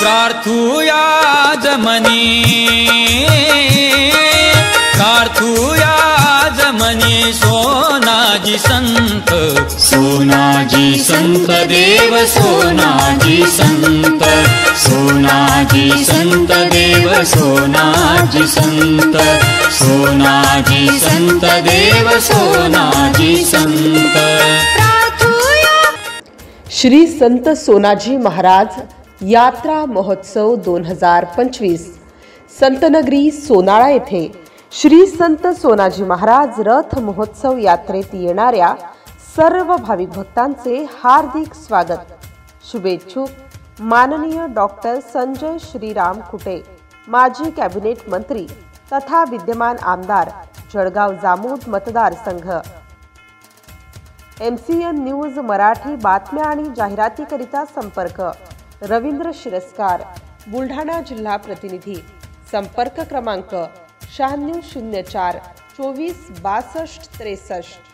प्रार्थूया जमनी सोनाजी संत देव सोनाजी संत देव सोनाजी संत देव सोनाजी संत। श्री संत सोनाजी महाराज यात्रा महोत्सव 2025 संतनगरी सोनाळा येथे श्री संत सोनाजी महाराज रथ महोत्सव यात्रेत येणाऱ्या सर्व भाविक भक्तांचे हार्दिक स्वागत। शुभेच्छुक माननीय डॉक्टर संजय श्रीराम कुटे, माजी कॅबिनेट मंत्री तथा विद्यमान आमदार जळगाव जामोद मतदारसंघ। MCN न्यूज मराठी बातम्या आणि जाहिरातीकरिता संपर्क रवींद्र शिरस्कार, बुलढाणा जिल्हा प्रतिनिधी। संपर्क क्रमांक 9604 24 62 63।